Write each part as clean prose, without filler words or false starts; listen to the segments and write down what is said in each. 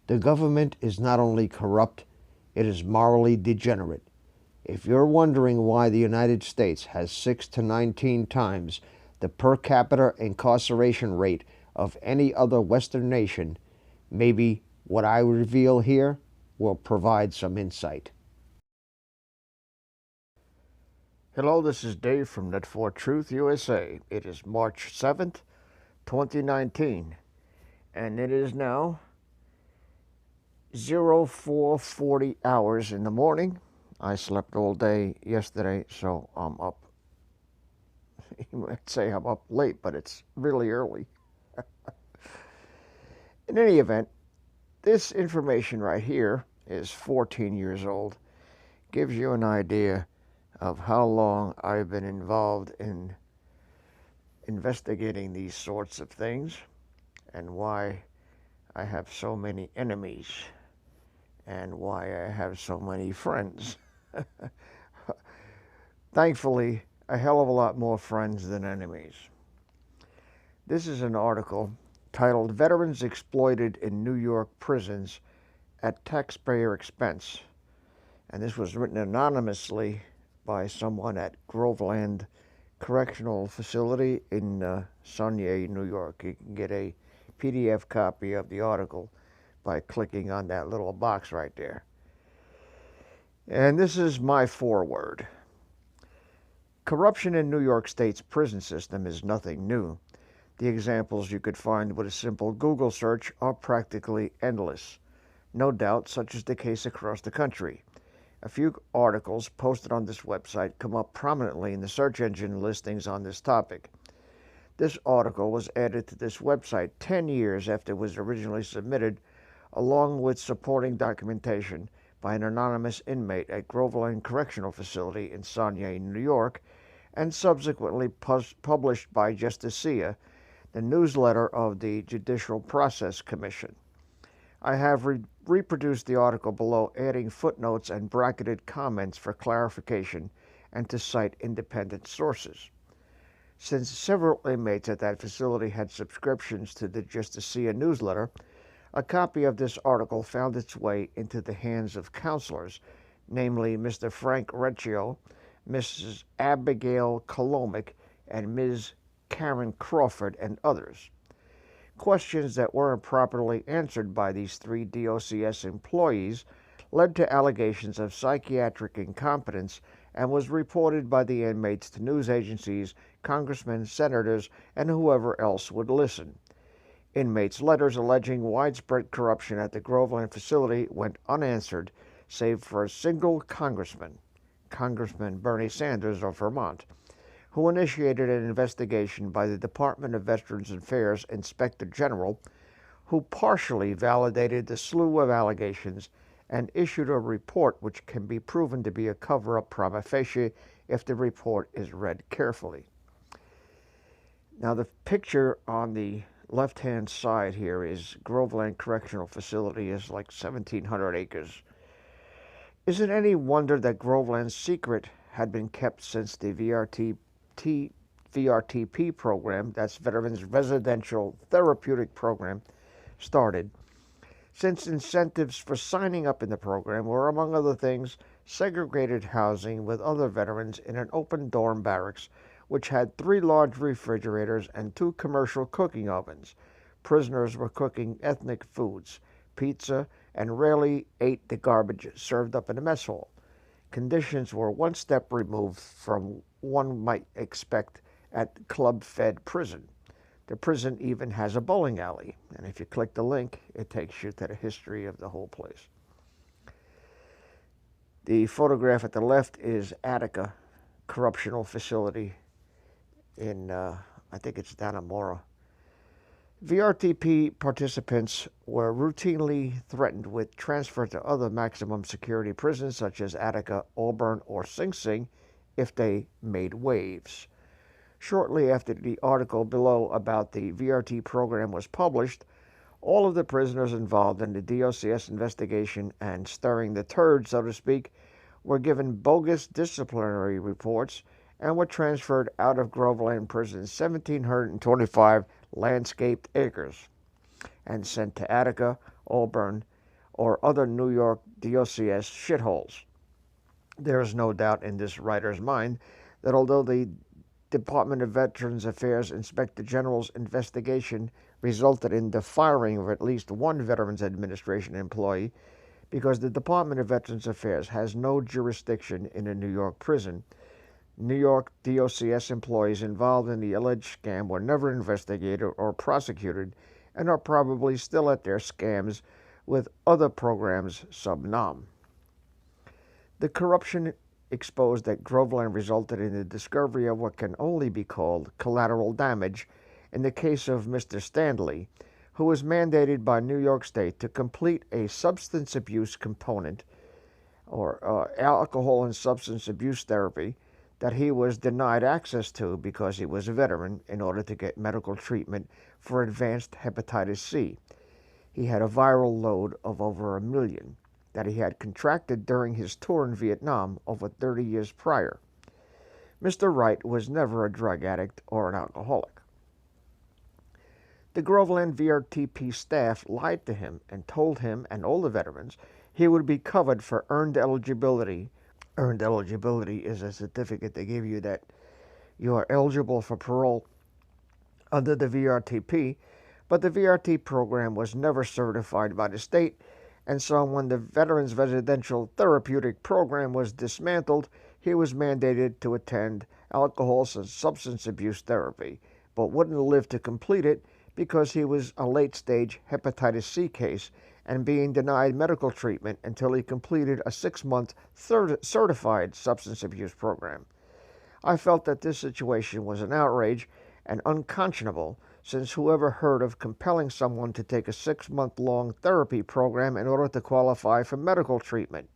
The government is not only corrupt, it is morally degenerate. If you're wondering why the United States has 6 to 19 times the per capita incarceration rate of any other Western nation, maybe what I reveal here will provide some insight. Hello, this is Dave from Net4Truth USA. It is March 7th, 2019, and it is now 0440 hours in the morning. I slept all day yesterday, so I'm up. You might say I'm up late, but it's really early. In any event, this information right here is 14 years old. Gives you an idea of how long I've been involved in investigating these sorts of things and why I have so many enemies and why I have so many friends. Thankfully, a hell of a lot more friends than enemies. This is an article titled Veterans Exploited in New York Prisons at Taxpayer Expense. And this was written anonymously by someone at Groveland Correctional Facility in Stony, New York. You can get a PDF copy of the article by clicking on that little box right there. And this is my foreword. Corruption in New York State's prison system is nothing new. The examples you could find with a simple Google search are practically endless. No doubt, such is the case across the country. A few articles posted on this website come up prominently in the search engine listings on this topic. This article was added to this website 10 years after it was originally submitted, along with supporting documentation by an anonymous inmate at Groveland Correctional Facility in Stony, New York, and subsequently published by Justicia, the newsletter of the Judicial Process Commission. I have reproduced the article below, adding footnotes and bracketed comments for clarification and to cite independent sources. Since several inmates at that facility had subscriptions to the Justicia newsletter, a copy of this article found its way into the hands of counselors, namely Mr. Frank Recchio, Mrs. Abigail Kolomic, and Ms. Karen Crawford, and others. Questions that weren't properly answered by these 3 DOCS employees led to allegations of psychiatric incompetence and was reported by the inmates to news agencies, congressmen, senators, and whoever else would listen. Inmates' letters alleging widespread corruption at the Groveland facility went unanswered, save for a single congressman, Congressman Bernie Sanders of Vermont, who initiated an investigation by the Department of Veterans Affairs Inspector General, who partially validated the slew of allegations and issued a report which can be proven to be a cover-up prima facie if the report is read carefully. Now, the picture on the left-hand side here is Groveland Correctional Facility is like 1,700 acres. Is it any wonder that Groveland's secret had been kept since the VRTP program, that's Veterans Residential Therapeutic Program, started, since incentives for signing up in the program were, among other things, segregated housing with other veterans in an open dorm barracks, which had 3 large refrigerators and 2 commercial cooking ovens. Prisoners were cooking ethnic foods, pizza, and rarely ate the garbage served up in the mess hall. Conditions were one step removed from one might expect at club-fed prison. The prison even has a bowling alley, and if you click the link, it takes you to the history of the whole place. The photograph at the left is Attica Correctional Facility in, I think it's Dannemora. VRTP participants were routinely threatened with transfer to other maximum security prisons such as Attica, Auburn, or Sing Sing if they made waves. Shortly after the article below about the VRT program was published, all of the prisoners involved in the DOCS investigation and stirring the turd, so to speak, were given bogus disciplinary reports and were transferred out of Groveland Prison's 1,725 landscaped acres and sent to Attica, Auburn, or other New York diocese shitholes. There is no doubt in this writer's mind that although the Department of Veterans Affairs Inspector General's investigation resulted in the firing of at least one Veterans Administration employee, because the Department of Veterans Affairs has no jurisdiction in a New York prison, New York DOCS employees involved in the alleged scam were never investigated or prosecuted and are probably still at their scams with other programs sub nom. The corruption exposed at Groveland resulted in the discovery of what can only be called collateral damage in the case of Mr. Stanley, who was mandated by New York State to complete a substance abuse component or alcohol and substance abuse therapy that he was denied access to because he was a veteran in order to get medical treatment for advanced hepatitis C. He had a viral load of over 1 million that he had contracted during his tour in Vietnam over 30 years prior. Mr. Wright was never a drug addict or an alcoholic. The Groveland VRTP staff lied to him and told him and all the veterans he would be covered for earned eligibility. Earned eligibility is a certificate they give you that you are eligible for parole under the VRTP, but the VRT program was never certified by the state, and so when the Veterans Residential Therapeutic Program was dismantled, he was mandated to attend alcohol and substance abuse therapy, but wouldn't live to complete it because he was a late-stage hepatitis C case and being denied medical treatment until he completed a 6-month certified substance abuse program. I felt that this situation was an outrage and unconscionable, since whoever heard of compelling someone to take a 6-month-long therapy program in order to qualify for medical treatment?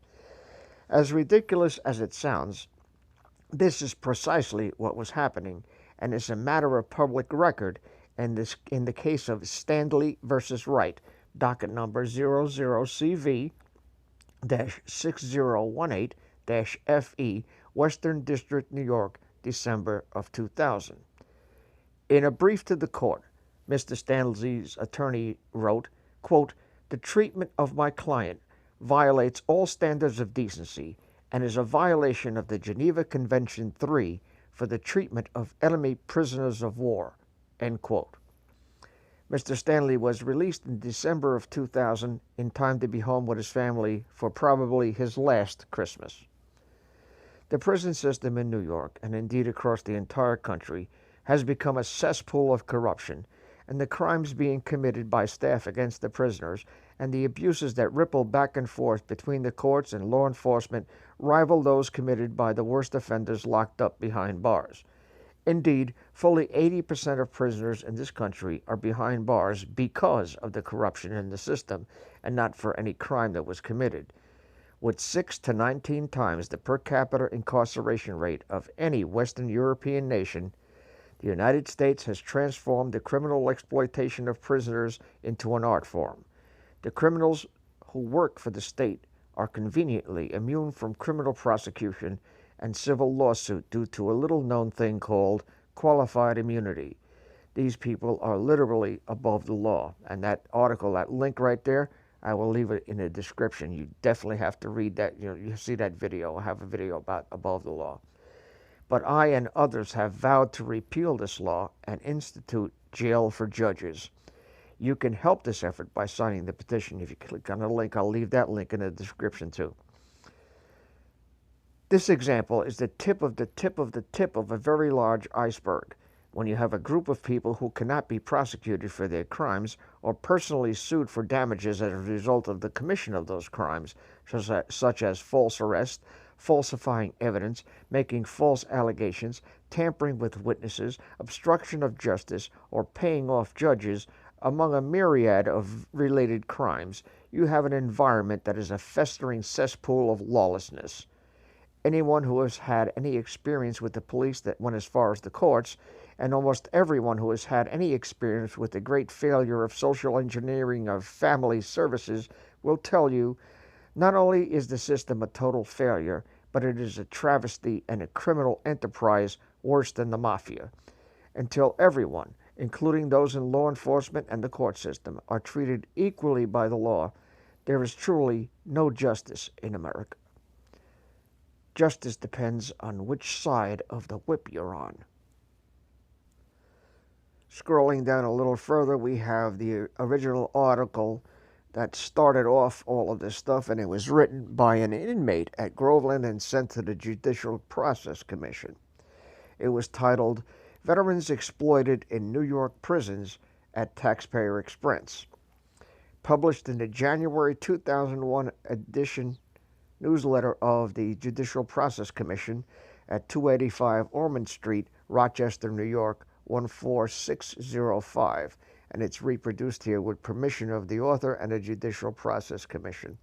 As ridiculous as it sounds, this is precisely what was happening, and is a matter of public record in the case of Stanley versus Wright, docket number 00CV-6018-FE, Western District, New York, December of 2000. In a brief to the court, Mr. Stanley's attorney wrote, quote, "The treatment of my client violates all standards of decency and is a violation of the Geneva Convention 3 for the treatment of enemy prisoners of war," end quote. Mr. Stanley was released in December of 2000 in time to be home with his family for probably his last Christmas. The prison system in New York, and indeed across the entire country, has become a cesspool of corruption, and the crimes being committed by staff against the prisoners and the abuses that ripple back and forth between the courts and law enforcement rival those committed by the worst offenders locked up behind bars. Indeed, fully 80% of prisoners in this country are behind bars because of the corruption in the system and not for any crime that was committed. With 6 to 19 times the per capita incarceration rate of any Western European nation, the United States has transformed the criminal exploitation of prisoners into an art form. The criminals who work for the state are conveniently immune from criminal prosecution and civil lawsuit due to a little-known thing called qualified immunity. These people are literally above the law, and that article, that link right there, I will leave it in the description. You definitely have to read that. You see that video. I have a video about above the law. But I and others have vowed to repeal this law and institute jail for judges. You can help this effort by signing the petition. If you click on the link, I'll leave that link in the description too. This example is the tip of the tip of the tip of a very large iceberg. When you have a group of people who cannot be prosecuted for their crimes or personally sued for damages as a result of the commission of those crimes, such as false arrest, falsifying evidence, making false allegations, tampering with witnesses, obstruction of justice, or paying off judges, among a myriad of related crimes, you have an environment that is a festering cesspool of lawlessness. Anyone who has had any experience with the police that went as far as the courts, and almost everyone who has had any experience with the great failure of social engineering of family services will tell you, not only is the system a total failure, but it is a travesty and a criminal enterprise worse than the mafia. Until everyone, including those in law enforcement and the court system, are treated equally by the law, There is truly no justice in America. Justice depends on which side of the whip you're on. Scrolling down a little further, we have the original article that started off all of this stuff, and it was written by an inmate at Groveland and sent to the Judicial Process Commission. It was titled, Veterans Exploited in New York Prisons at Taxpayer Expense. Published in the January 2001 edition newsletter of the Judicial Process Commission at 285 Ormond Street, Rochester, New York, 14605, and it's reproduced here with permission of the author and the Judicial Process Commission.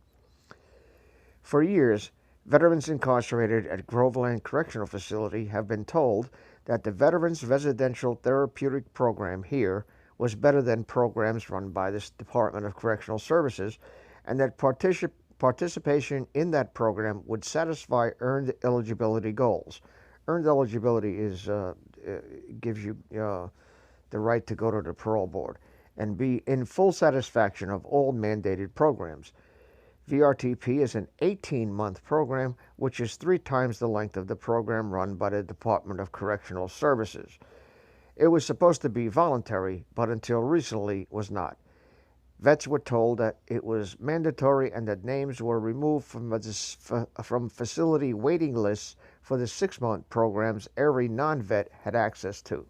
For years, veterans incarcerated at Groveland Correctional Facility have been told that the Veterans Residential Therapeutic Program here was better than programs run by the Department of Correctional Services, and that participation in that program would satisfy earned eligibility goals. Earned eligibility gives you the right to go to the parole board and be in full satisfaction of all mandated programs. VRTP is an 18-month program, which is 3 times the length of the program run by the Department of Correctional Services. It was supposed to be voluntary, but until recently was not. Vets were told that it was mandatory and that names were removed from facility waiting lists for the 6-month programs every non-vet had access to.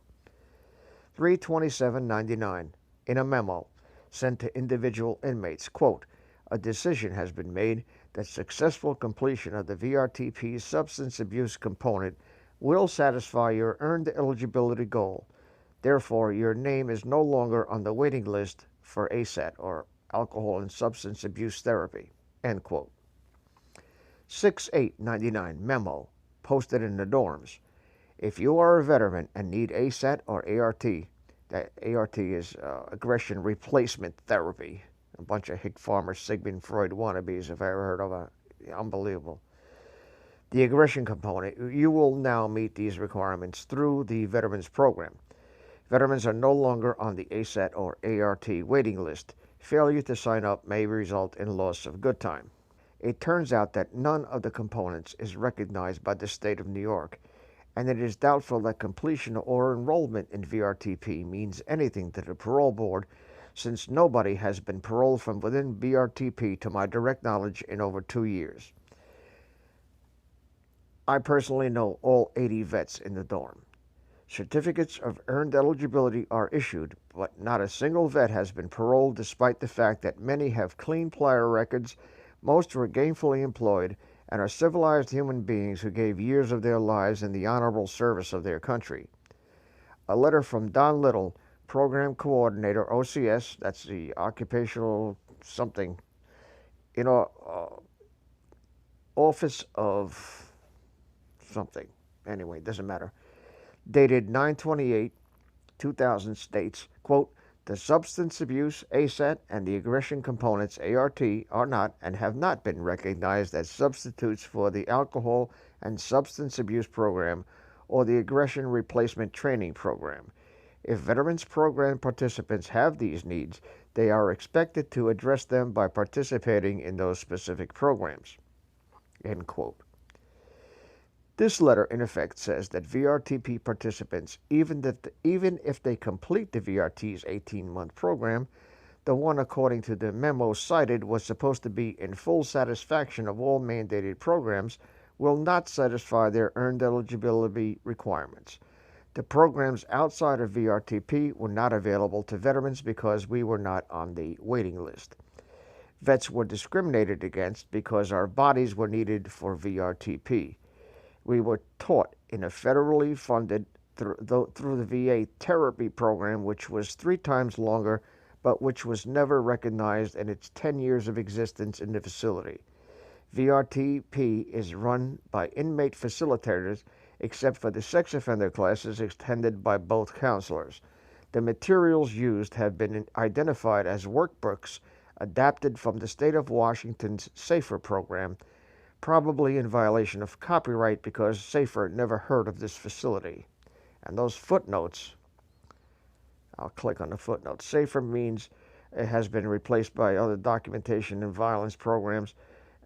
3/27/99, in a memo sent to individual inmates, quote, a decision has been made that successful completion of the VRTP's substance abuse component will satisfy your earned eligibility goal. Therefore, your name is no longer on the waiting list for ASAT, or Alcohol and Substance Abuse Therapy, end quote. 6/8/99 memo, posted in the dorms. If you are a veteran and need ASAT or ART, that ART is Aggression Replacement Therapy. A bunch of Hick Farmer, Sigmund Freud wannabes, if I ever heard of it. Unbelievable. The aggression component, you will now meet these requirements through the Veterans Program. Veterans are no longer on the ASAT or ART waiting list. Failure to sign up may result in loss of good time. It turns out that none of the components is recognized by the state of New York, and it is doubtful that completion or enrollment in VRTP means anything to the parole board, since nobody has been paroled from within VRTP to my direct knowledge in over 2 years. I personally know all 80 vets in the dorm. Certificates of earned eligibility are issued, but not a single vet has been paroled, despite the fact that many have clean prior records, most were gainfully employed, and are civilized human beings who gave years of their lives in the honorable service of their country. A letter from Don Little, Program Coordinator, OCS, that's the Occupational something, Office of something. Anyway, doesn't matter. Dated 9/28/2000 states, quote, the substance abuse, ASAT, and the aggression components, ART, are not and have not been recognized as substitutes for the Alcohol and Substance Abuse Program or the Aggression Replacement Training Program. If Veterans Program participants have these needs, they are expected to address them by participating in those specific programs, end quote. This letter, in effect, says that VRTP participants, even if they complete the VRT's 18-month program, the one according to the memo cited was supposed to be in full satisfaction of all mandated programs, will not satisfy their earned eligibility requirements. The programs outside of VRTP were not available to veterans because we were not on the waiting list. Vets were discriminated against because our bodies were needed for VRTP. We were taught in a federally funded through the VA therapy program, which was 3 times longer, but which was never recognized in its 10 years of existence in the facility. VRTP is run by inmate facilitators, except for the sex offender classes attended by both counselors. The materials used have been identified as workbooks adapted from the state of Washington's SAFER program, probably in violation of copyright because SAFER never heard of this facility. And those footnotes, I'll click on the footnotes. SAFER means It has been replaced by other documentation and violence programs.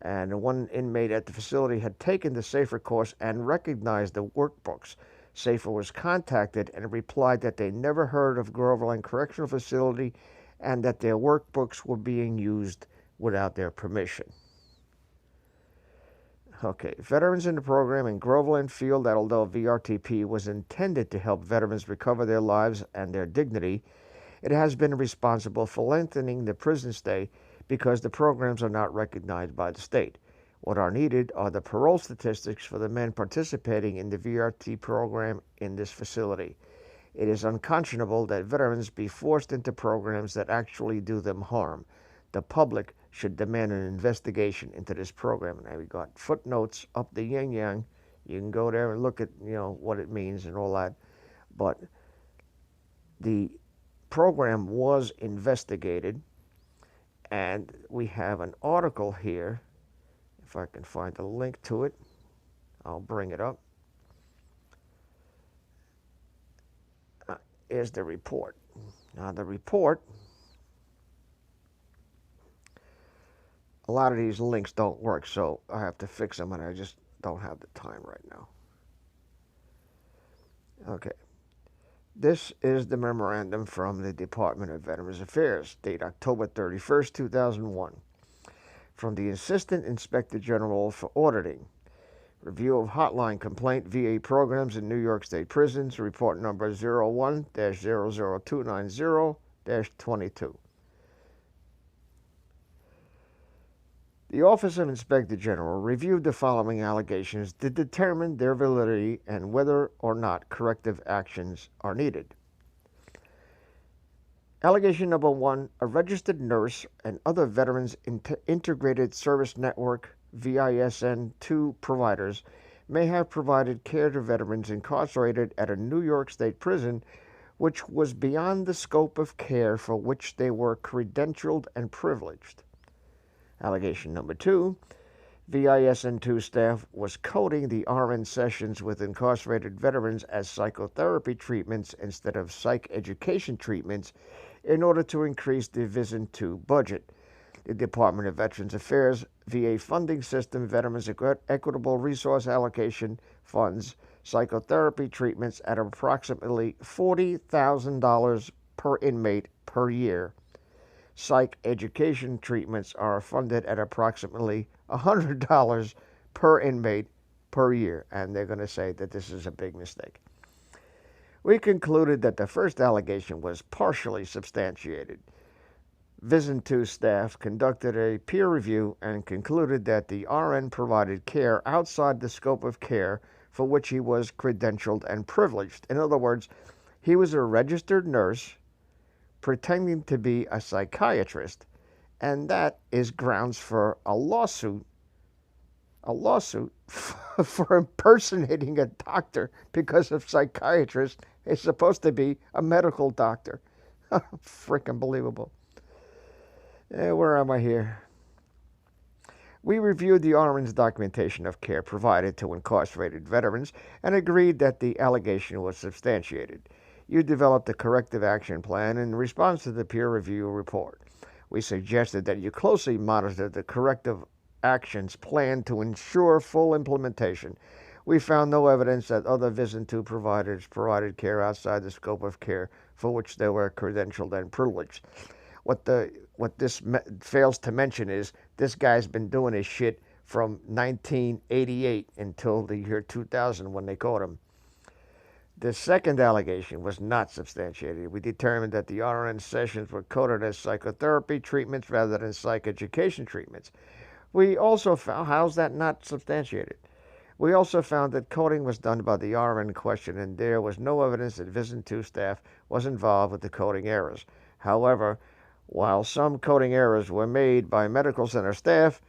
And one inmate at the facility had taken the SAFER course and recognized the workbooks. SAFER was contacted and replied that they never heard of Groveland Correctional Facility and that their workbooks were being used without their permission. Okay, veterans in the program in Groveland feel that although VRTP was intended to help veterans recover their lives and their dignity, it has been responsible for lengthening the prison stay because the programs are not recognized by the state. What are needed are the parole statistics for the men participating in the VRT program in this facility. It is unconscionable that veterans be forced into programs that actually do them harm. The public should demand an investigation into this program. Now we got footnotes up the yin-yang. You can go there and look at, what it means and all that. But the program was investigated, and we have an article here. If I can find a link to it, I'll bring it up. Here's the report. Now the report, a lot of these links don't work, so I have to fix them, and I just don't have the time right now. Okay. This is the memorandum from the Department of Veterans Affairs, date October 31st, 2001. From the Assistant Inspector General for Auditing. Review of hotline complaint VA programs in New York State prisons, report number 01-00290-22. The Office of Inspector General reviewed the following allegations to determine their validity and whether or not corrective actions are needed. Allegation number 1, a registered nurse and other Veterans Integrated Service Network VISN2 providers may have provided care to veterans incarcerated at a New York State prison which was beyond the scope of care for which they were credentialed and privileged. Allegation number 2, VISN2 staff was coding the RN sessions with incarcerated veterans as psychotherapy treatments instead of psych education treatments in order to increase the VISN2 budget. The Department of Veterans Affairs VA funding system, Veterans Equitable Resource Allocation Funds, psychotherapy treatments at approximately $40,000 per inmate per year. Psych education treatments are funded at approximately $100 per inmate per year, and they're going to say that this is a big mistake. We concluded that the first allegation was partially substantiated. VISN2 staff conducted a peer review and concluded that the RN provided care outside the scope of care for which he was credentialed and privileged. In other words, he was a registered nurse pretending to be a psychiatrist, and that is grounds for a lawsuit for impersonating a doctor, because a psychiatrist is supposed to be a medical doctor. Freaking believable. Where am I here? We reviewed the RN's documentation of care provided to incarcerated veterans and agreed that the allegation was substantiated. You developed a corrective action plan in response to the peer review report. We suggested that you closely monitor the corrective actions plan to ensure full implementation. We found no evidence that other VISN2 providers provided care outside the scope of care for which they were credentialed and privileged. What this fails to mention is this guy's been doing his shit from 1988 until the year 2000 when they caught him. The second allegation was not substantiated. We determined that the RN sessions were coded as psychotherapy treatments rather than psych education treatments. We also found, how's that not substantiated? We also found that coding was done by the RN in question, and there was no evidence that VISN2 staff was involved with the coding errors. However, while some coding errors were made by medical center staff,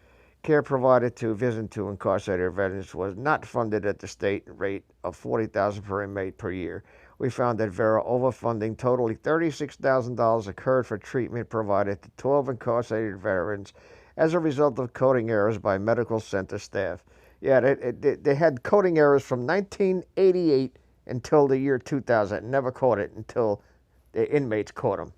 care provided to VISN2 incarcerated veterans was not funded at the state rate of $40,000 per inmate per year. We found that Vera overfunding totaling $36,000 occurred for treatment provided to 12 incarcerated veterans as a result of coding errors by medical center staff. Yeah, they had coding errors from 1988 until the year 2000. Never caught it until the inmates caught them.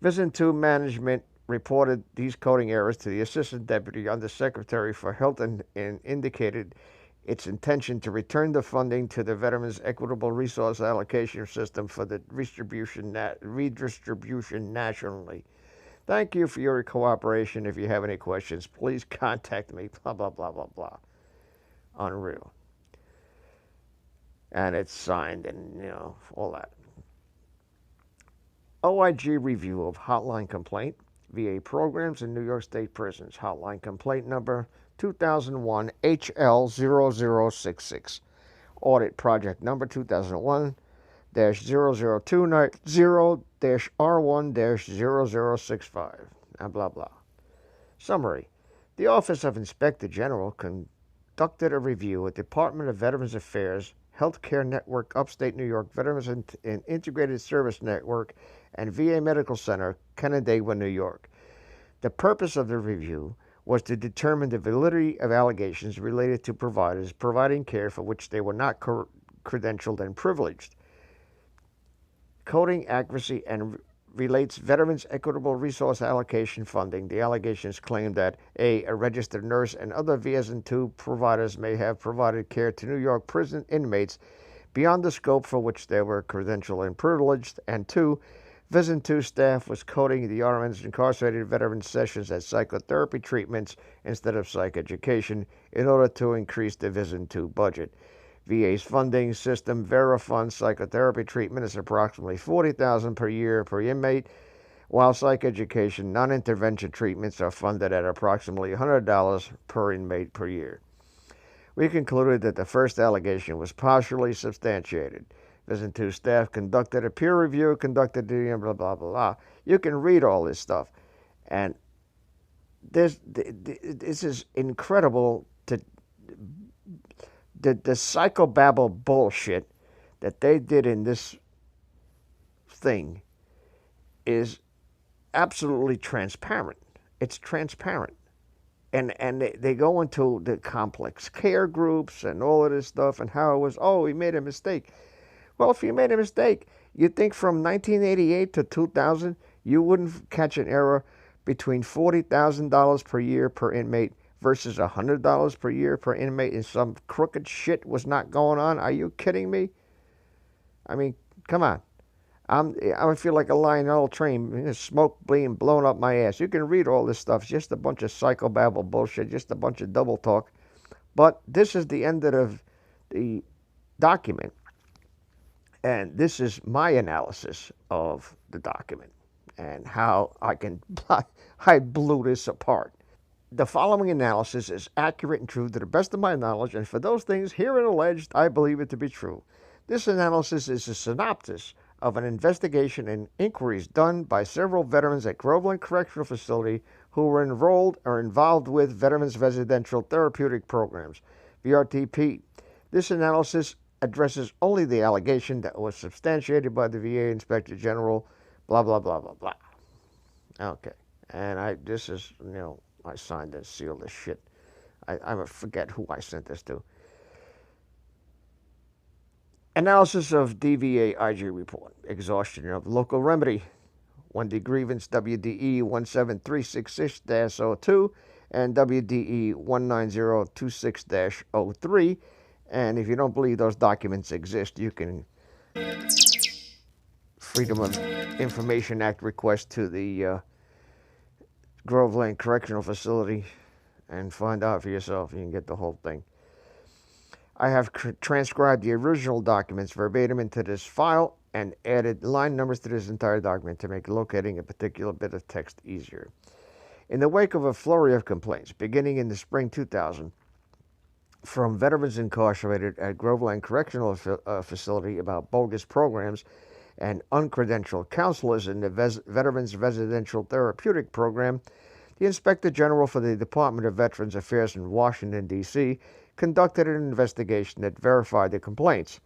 VISN 2 management reported these coding errors to the Assistant Deputy Undersecretary for Health and indicated its intention to return the funding to the Veterans Equitable Resource Allocation System for the redistribution nationally. Thank you for your cooperation. If you have any questions, please contact me. Blah, blah, blah, blah, blah. Unreal. And it's signed and, all that. OIG review of hotline complaint, VA programs in New York State prisons. Hotline complaint number 2001 HL0066. Audit project number 2001-0020-R1-0065. And blah, blah. Summary. The Office of Inspector General conducted a review at Department of Veterans Affairs, Healthcare Network, Upstate New York, Veterans and Integrated Service Network, and VA Medical Center, Canandaigua, New York. The purpose of the review was to determine the validity of allegations related to providers providing care for which they were not credentialed and privileged. Coding accuracy and relates Veterans Equitable Resource Allocation funding. The allegations claim that a registered nurse and other VISN 2 providers may have provided care to New York prison inmates beyond the scope for which they were credentialed and privileged, and 2, VISN 2 staff was coding the RN's incarcerated veteran sessions as psychotherapy treatments instead of psychoeducation in order to increase the VISN 2 budget. VA's funding system funds psychotherapy treatment is approximately $40,000 per year per inmate, while psychoeducation non-intervention treatments are funded at approximately $100 per inmate per year. We concluded that the first allegation was partially substantiated. VISN 2 staff conducted a peer review, conducted the blah, blah, blah, blah. You can read all this stuff. And this is incredible. The psychobabble bullshit that they did in this thing is absolutely transparent. It's transparent. And they go into the complex care groups and all of this stuff and how it was, we made a mistake. Well, if you made a mistake, you'd think from 1988 to 2000, you wouldn't catch an error between $40,000 per year per inmate versus $100 per year per inmate, and some crooked shit was not going on. Are you kidding me? I mean, come on. I feel like a lion on an old train, smoke being blown up my ass. You can read all this stuff. It's just a bunch of psychobabble bullshit, just a bunch of double talk. But this is the end of the document. And this is my analysis of the document and how I blew this apart. The following analysis is accurate and true to the best of my knowledge, and for those things herein alleged, I believe it to be true. This analysis is a synopsis of an investigation and inquiries done by several veterans at Groveland Correctional Facility who were enrolled or involved with Veterans Residential Therapeutic Programs, VRTP. This analysis addresses only the allegation that was substantiated by the VA Inspector General, blah, blah, blah, blah, blah. Okay. And I signed and sealed this shit. I forget who I sent this to. Analysis of DVA IG report. Exhaustion of local remedy. 1D grievance WDE 17366-02 and WDE 19026-03. And if you don't believe those documents exist, you can Freedom of Information Act request to the Groveland Correctional Facility and find out for yourself. You can get the whole thing. I have transcribed the original documents verbatim into this file and added line numbers to this entire document to make locating a particular bit of text easier. In the wake of a flurry of complaints beginning in the spring 2000 from veterans incarcerated at Groveland Correctional Facility about bogus programs and uncredentialed counselors in the Veterans Residential Therapeutic Program, the Inspector General for the Department of Veterans Affairs in Washington, D.C., conducted an investigation that verified the complaints.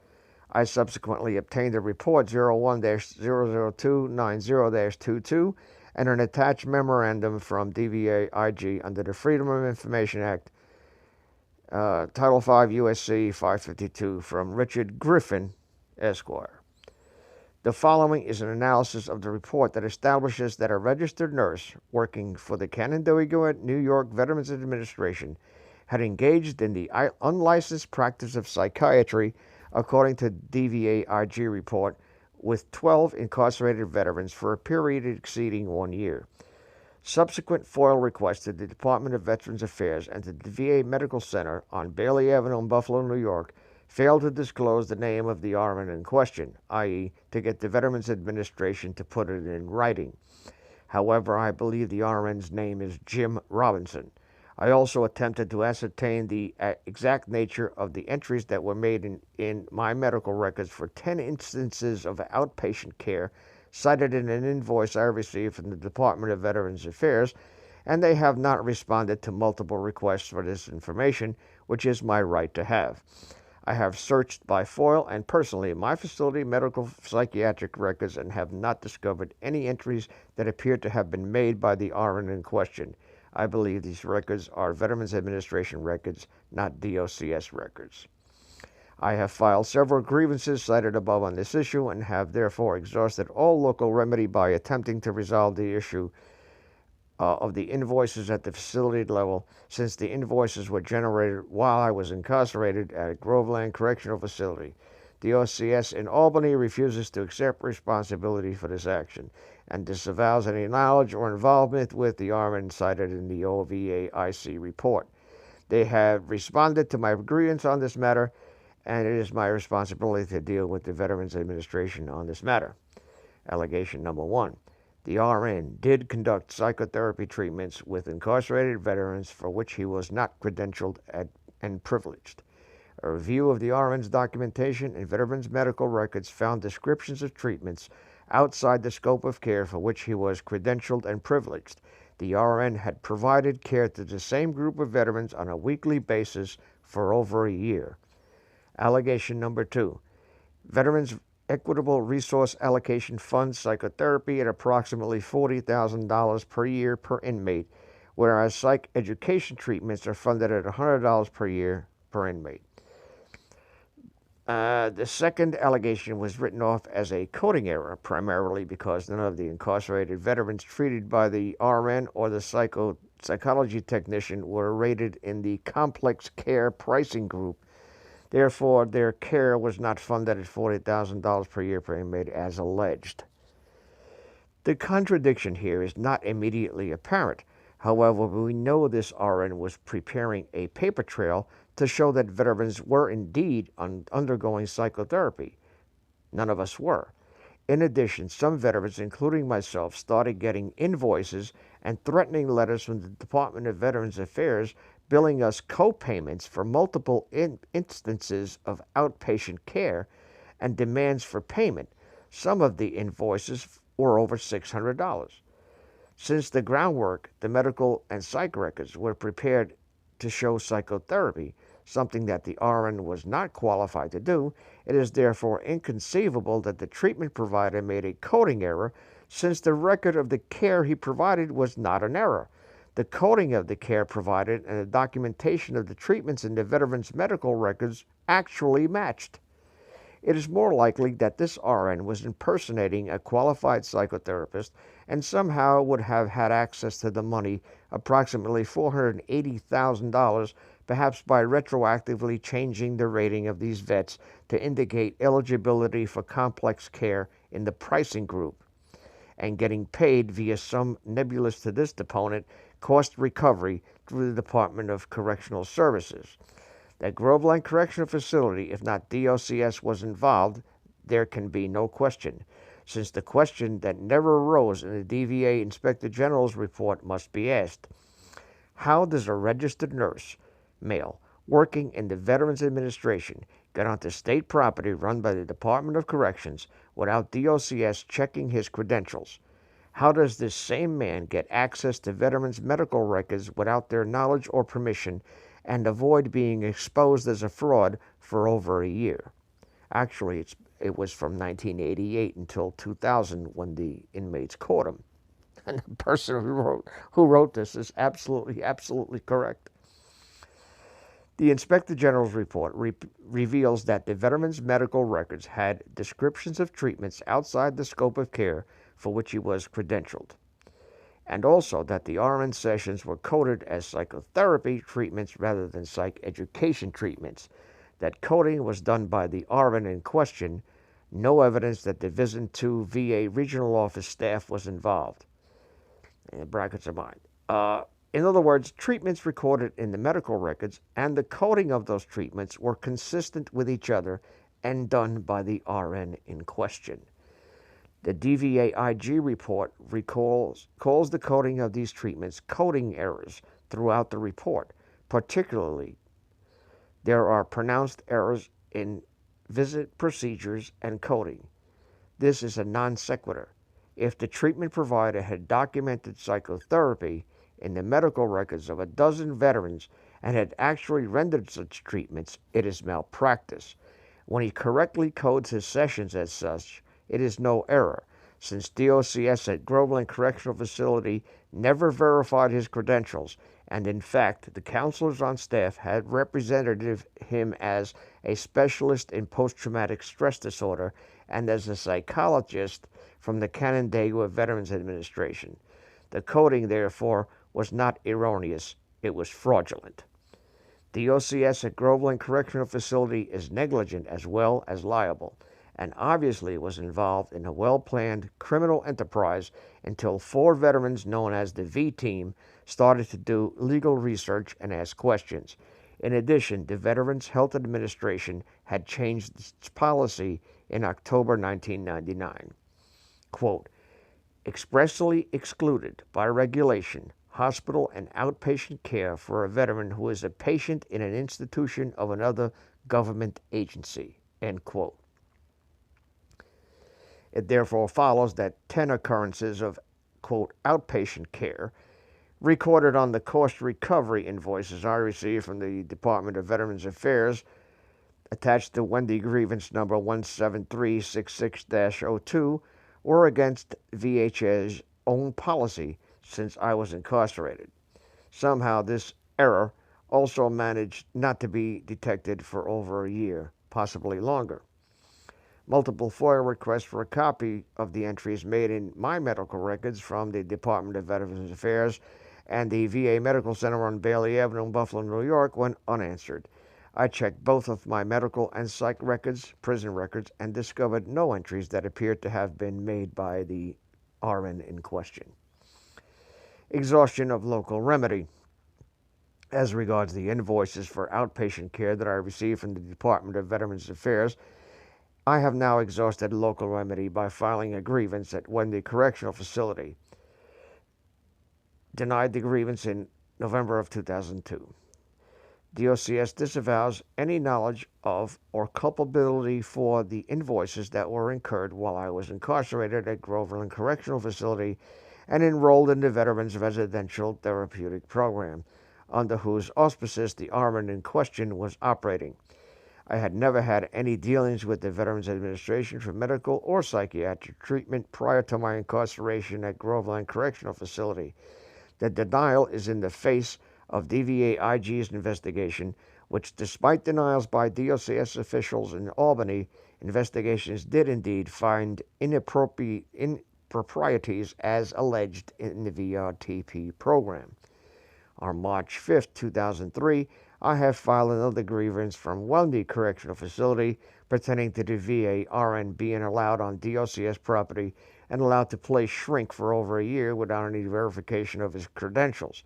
I subsequently obtained a report 01-00290-22 and an attached memorandum from DVA IG under the Freedom of Information Act, Title 5 U.S.C. 552 from Richard Griffin, Esquire. The following is an analysis of the report that establishes that a registered nurse working for the Canandaigua, New York Veterans Administration had engaged in the unlicensed practice of psychiatry, according to DVA-IG report, with 12 incarcerated veterans for a period exceeding 1 year. Subsequent FOIL requests to the Department of Veterans Affairs and to the VA Medical Center on Bailey Avenue in Buffalo, New York, failed to disclose the name of the RN in question, i.e., to get the Veterans Administration to put it in writing. However, I believe the RN's name is Jim Robinson. I also attempted to ascertain the exact nature of the entries that were made in my medical records for 10 instances of outpatient care cited in an invoice I received from the Department of Veterans Affairs, and they have not responded to multiple requests for this information, which is my right to have. I have searched by FOIL and personally in my facility medical psychiatric records and have not discovered any entries that appear to have been made by the RN in question. I believe these records are Veterans Administration records, not DOCS records. I have filed several grievances cited above on this issue and have therefore exhausted all local remedy by attempting to resolve the issue of the invoices at the facility level, since the invoices were generated while I was incarcerated at a Groveland Correctional Facility. The OCS in Albany refuses to accept responsibility for this action and disavows any knowledge or involvement with the RN cited in the OVA-IC report. They have responded to my grievance on this matter, and it is my responsibility to deal with the Veterans Administration on this matter. Allegation number 1. The RN did conduct psychotherapy treatments with incarcerated veterans for which he was not credentialed and privileged. A review of the RN's documentation and veterans' medical records found descriptions of treatments outside the scope of care for which he was credentialed and privileged. The RN had provided care to the same group of veterans on a weekly basis for over a year. Allegation number 2. Veterans Equitable Resource Allocation funds psychotherapy at approximately $40,000 per year per inmate, whereas psych education treatments are funded at $100 per year per inmate. The second allegation was written off as a coding error, primarily because none of the incarcerated veterans treated by the RN or the psychology technician were rated in the complex care pricing group. Therefore, their care was not funded at $40,000 per year per inmate as alleged. The contradiction here is not immediately apparent. However, we know this RN was preparing a paper trail to show that veterans were indeed undergoing psychotherapy. None of us were. In addition, some veterans, including myself, started getting invoices and threatening letters from the Department of Veterans Affairs billing us co-payments for multiple instances of outpatient care and demands for payment. Some of the invoices were over $600. Since the groundwork, the medical and psych records were prepared to show psychotherapy, something that the RN was not qualified to do, it is therefore inconceivable that the treatment provider made a coding error, since the record of the care he provided was not an error. The coding of the care provided and the documentation of the treatments in the veteran's medical records actually matched. It is more likely that this RN was impersonating a qualified psychotherapist and somehow would have had access to the money, approximately $480,000, perhaps by retroactively changing the rating of these vets to indicate eligibility for complex care in the pricing group, and getting paid via some nebulous to this deponent cost recovery through the Department of Correctional Services. That Groveland Correctional Facility, if not DOCS, was involved, there can be no question, since the question that never arose in the DVA Inspector General's report must be asked. How does a registered nurse, male, working in the Veterans Administration get onto state property run by the Department of Corrections without DOCS checking his credentials? How does this same man get access to veterans' medical records without their knowledge or permission and avoid being exposed as a fraud for over a year? Actually, it was from 1988 until 2000 when the inmates caught him. And the person who wrote this is absolutely correct. The Inspector General's report reveals that the veteran's medical records had descriptions of treatments outside the scope of care for which he was credentialed, and also that the RN sessions were coded as psychotherapy treatments rather than psych education treatments. That coding was done by the RN in question. No evidence that the visit to VA regional office staff was involved. And brackets are mine. In other words, treatments recorded in the medical records and the coding of those treatments were consistent with each other and done by the RN in question. The DVA-IG report calls the coding of these treatments coding errors throughout the report. Particularly, there are pronounced errors in visit procedures and coding. This is a non sequitur. If the treatment provider had documented psychotherapy in the medical records of a dozen veterans and had actually rendered such treatments, it is malpractice. When he correctly codes his sessions as such, it is no error, since DOCS at Groveland Correctional Facility never verified his credentials, and in fact, the counselors on staff had represented him as a specialist in post-traumatic stress disorder and as a psychologist from the Canandaigua Veterans Administration. The coding, therefore, was not erroneous, it was fraudulent. DOCS at Groveland Correctional Facility is negligent as well as liable, and obviously was involved in a well-planned criminal enterprise until 4 veterans known as the V Team started to do legal research and ask questions. In addition, the Veterans Health Administration had changed its policy in October 1999. Quote, expressly excluded by regulation hospital and outpatient care for a veteran who is a patient in an institution of another government agency, end quote. It therefore follows that 10 occurrences of, quote, outpatient care recorded on the cost recovery invoices I received from the Department of Veterans Affairs attached to Wendy grievance number 17366-02 were against VHA's own policy since I was incarcerated. Somehow this error also managed not to be detected for over a year, possibly longer. Multiple FOIA requests for a copy of the entries made in my medical records from the Department of Veterans Affairs and the VA Medical Center on Bailey Avenue in Buffalo, New York, went unanswered. I checked both of my medical and psych records, prison records, and discovered no entries that appeared to have been made by the RN in question. Exhaustion of local remedy. As regards the invoices for outpatient care that I received from the Department of Veterans Affairs, I have now exhausted local remedy by filing a grievance at Wendy Correctional Facility. Denied the grievance in November of 2002. DOCS disavows any knowledge of or culpability for the invoices that were incurred while I was incarcerated at Groveland Correctional Facility and enrolled in the Veterans Residential Therapeutic Program, under whose auspices the RN in question was operating. I had never had any dealings with the Veterans Administration for medical or psychiatric treatment prior to my incarceration at Groveland Correctional Facility. The denial is in the face of DVA-IG's investigation, which, despite denials by DOCS officials in Albany, investigations did indeed find improprieties as alleged in the VRTP program. On March 5, 2003, I have filed another grievance from Wendy Correctional Facility pertaining to the VA RN being allowed on DOCS property and allowed to play shrink for over a year without any verification of his credentials.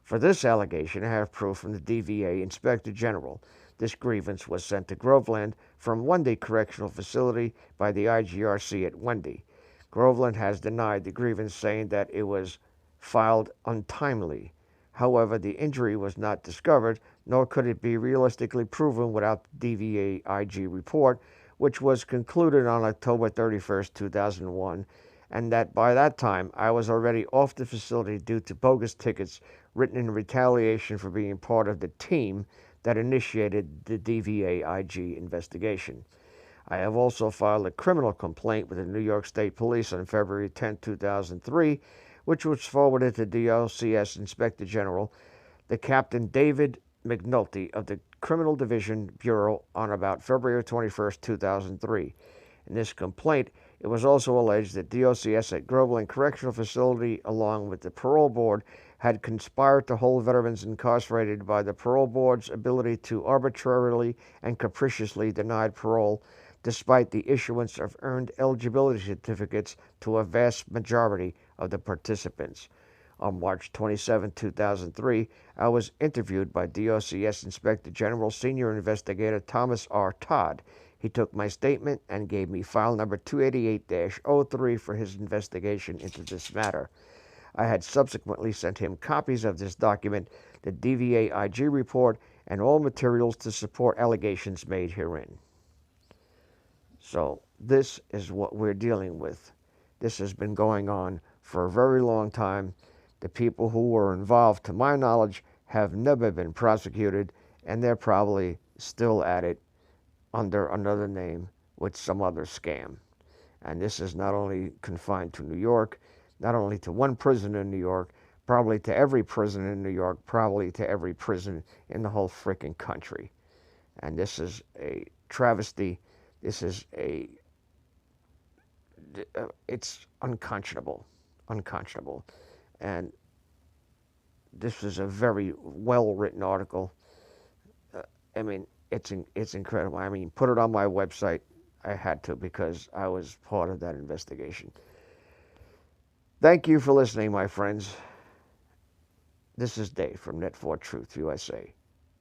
For this allegation, I have proof from the DVA Inspector General. This grievance was sent to Groveland from Wendy Correctional Facility by the IGRC at Wendy. Groveland has denied the grievance, saying that it was filed untimely. However, the injury was not discovered, nor could it be realistically proven without the DVA-IG report, which was concluded on October 31, 2001, and that by that time I was already off the facility due to bogus tickets written in retaliation for being part of the team that initiated the DVA-IG investigation. I have also filed a criminal complaint with the New York State Police on February 10, 2003, which was forwarded to DOCS Inspector General. The Captain David McNulty of the Criminal Division Bureau on about February 21st, 2003. In this complaint, it was also alleged that DOCS at Groveland Correctional Facility, along with the Parole Board, had conspired to hold veterans incarcerated by the Parole Board's ability to arbitrarily and capriciously deny parole, despite the issuance of earned eligibility certificates to a vast majority of the participants. On March 27, 2003, I was interviewed by DOCS Inspector General Senior Investigator Thomas R. Todd. He took my statement and gave me file number 288-03 for his investigation into this matter. I had subsequently sent him copies of this document, the DVA IG report, and all materials to support allegations made herein. So this is what we're dealing with. This has been going on for a very long time. The people who were involved, to my knowledge, have never been prosecuted, and they're probably still at it under another name with some other scam. And this is not only confined to New York, not only to one prison in New York, probably to every prison in New York, probably to every prison in the whole freaking country. And this is a travesty. This is it's unconscionable. And this is a very well-written article. I mean, it's incredible. I mean, put it on my website. I had to because I was part of that investigation. Thank you for listening, my friends. This is Dave from Net4 Truth USA.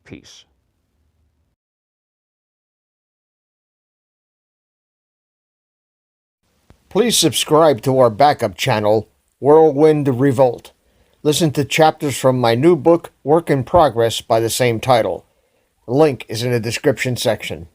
Peace. Please subscribe to our backup channel, Whirlwind Revolt. Listen to chapters from my new book, Work in Progress, by the same title. The link is in the description section.